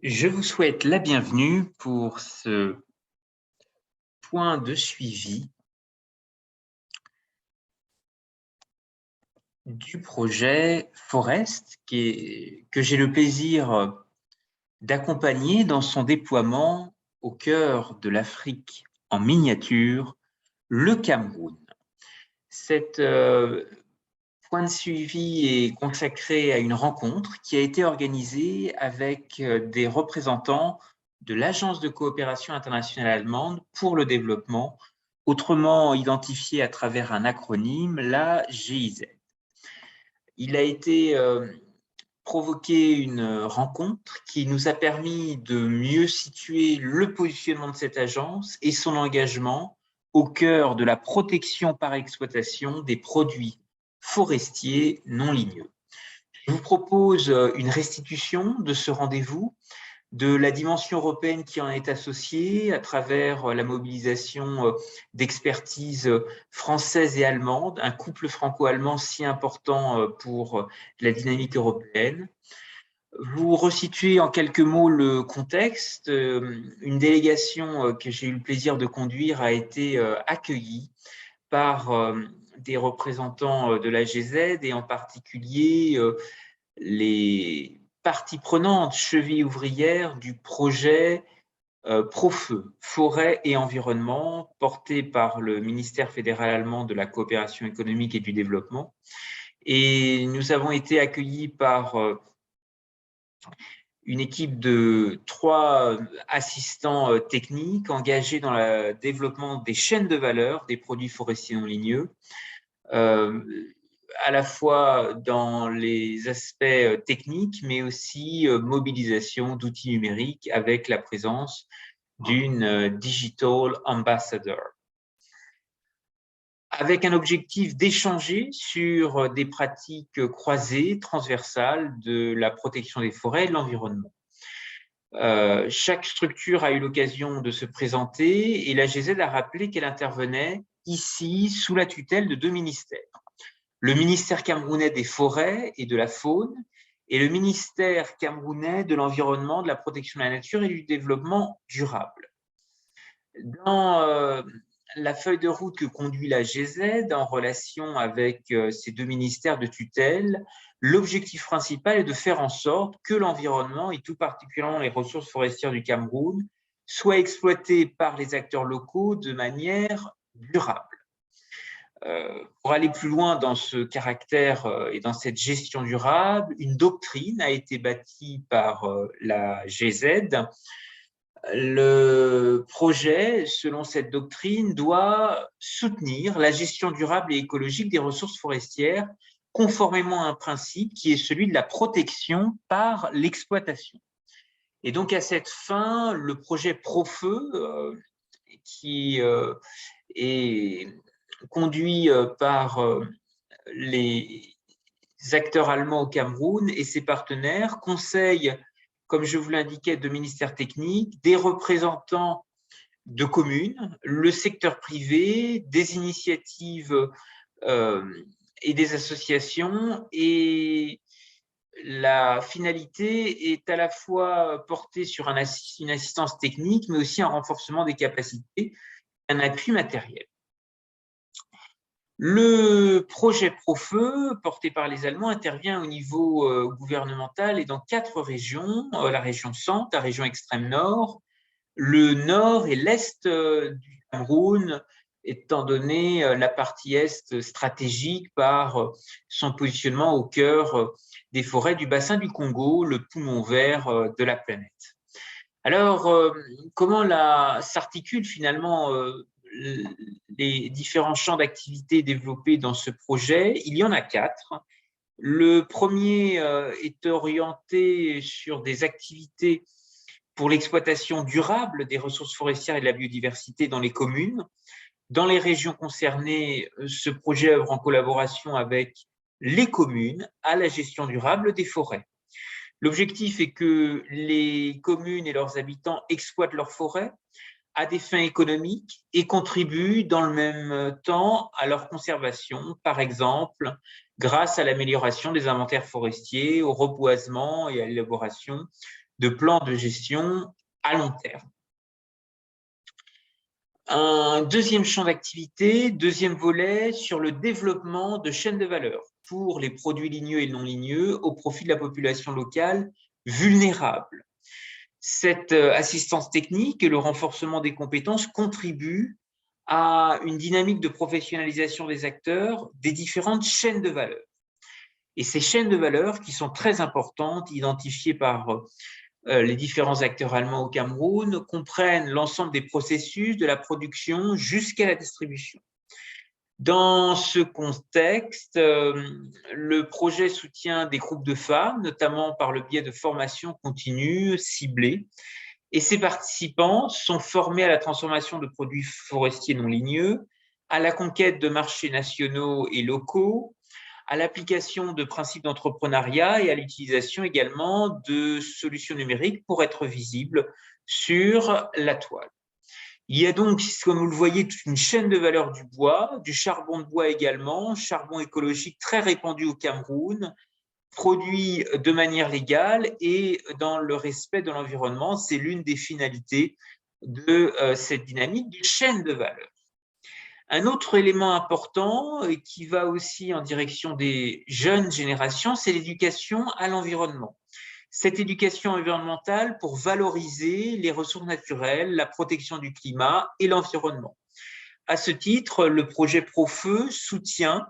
Je vous souhaite la bienvenue pour ce point de suivi du projet Forest que j'ai le plaisir d'accompagner dans son déploiement au cœur de l'Afrique en miniature, le Cameroun. Cet point de suivi est consacré à une rencontre qui a été organisée avec des représentants de l'Agence de coopération internationale allemande pour le développement, autrement identifiée à travers un acronyme, la GIZ. Il a été provoqué une rencontre qui nous a permis de mieux situer le positionnement de cette agence et son engagement au cœur de la protection par exploitation des produits forestiers non ligneux. Je vous propose une restitution de ce rendez-vous, de la dimension européenne qui en est associée à travers la mobilisation d'expertise française et allemande, un couple franco-allemand si important pour la dynamique européenne. Vous resituez en quelques mots le contexte. Une délégation que j'ai eu le plaisir de conduire a été accueillie par des représentants de la GZ et en particulier les parties prenantes, chevilles ouvrières du projet Profeu, Forêt et Environnement, porté par le ministère fédéral allemand de la coopération économique et du développement. Et nous avons été accueillis par une équipe de 3 assistants techniques engagés dans le développement des chaînes de valeur des produits forestiers non ligneux, à la fois dans les aspects techniques, mais aussi mobilisation d'outils numériques avec la présence d'une Digital Ambassador, avec un objectif d'échanger sur des pratiques croisées, transversales de la protection des forêts et de l'environnement. Chaque structure a eu l'occasion de se présenter et la GZ a rappelé qu'elle intervenait ici sous la tutelle de 2 ministères. Le ministère camerounais des forêts et de la faune et le ministère camerounais de l'environnement, de la protection de la nature et du développement durable. Dans la feuille de route que conduit la GZ en relation avec ces 2 ministères de tutelle, l'objectif principal est de faire en sorte que l'environnement, et tout particulièrement les ressources forestières du Cameroun, soient exploitées par les acteurs locaux de manière durable. Pour aller plus loin dans ce caractère et dans cette gestion durable, une doctrine a été bâtie par la GZ. Le projet, selon cette doctrine, doit soutenir la gestion durable et écologique des ressources forestières, conformément à un principe qui est celui de la protection par l'exploitation. Et donc, à cette fin, le projet Profeu, qui est conduit par les acteurs allemands au Cameroun et ses partenaires, conseille, comme je vous l'indiquais, de ministères techniques, des représentants de communes, le secteur privé, des initiatives et des associations. Et la finalité est à la fois portée sur une assistance technique, mais aussi un renforcement des capacités, un appui matériel. Le projet Profeu, porté par les Allemands, intervient au niveau gouvernemental et dans 4 régions, la région centre, la région extrême nord, le nord et l'est du Cameroun, étant donné la partie est stratégique par son positionnement au cœur des forêts du bassin du Congo, le poumon vert de la planète. Alors, comment s'articulent finalement les différents champs d'activité développés dans ce projet? Il y en a 4. Le premier est orienté sur des activités pour l'exploitation durable des ressources forestières et de la biodiversité dans les communes. Dans les régions concernées, ce projet œuvre en collaboration avec les communes à la gestion durable des forêts. L'objectif est que les communes et leurs habitants exploitent leurs forêts à des fins économiques et contribuent dans le même temps à leur conservation, par exemple grâce à l'amélioration des inventaires forestiers, au reboisement et à l'élaboration de plans de gestion à long terme. Un deuxième champ d'activité, deuxième volet sur le développement de chaînes de valeur pour les produits ligneux et non ligneux au profit de la population locale vulnérable. Cette assistance technique et le renforcement des compétences contribuent à une dynamique de professionnalisation des acteurs des différentes chaînes de valeur. Et ces chaînes de valeur qui sont très importantes, identifiées par les différents acteurs allemands au Cameroun, comprennent l'ensemble des processus de la production jusqu'à la distribution. Dans ce contexte, le projet soutient des groupes de femmes, notamment par le biais de formations continues ciblées. Et ces participants sont formés à la transformation de produits forestiers non ligneux, à la conquête de marchés nationaux et locaux, à l'application de principes d'entrepreneuriat et à l'utilisation également de solutions numériques pour être visibles sur la toile. Il y a donc, comme vous le voyez, toute une chaîne de valeur du bois, du charbon de bois également, charbon écologique très répandu au Cameroun, produit de manière légale et dans le respect de l'environnement. C'est l'une des finalités de cette dynamique de chaîne de valeur. Un autre élément important qui va aussi en direction des jeunes générations, c'est l'éducation à l'environnement. Cette éducation environnementale pour valoriser les ressources naturelles, la protection du climat et l'environnement. À ce titre, le projet Profeu soutient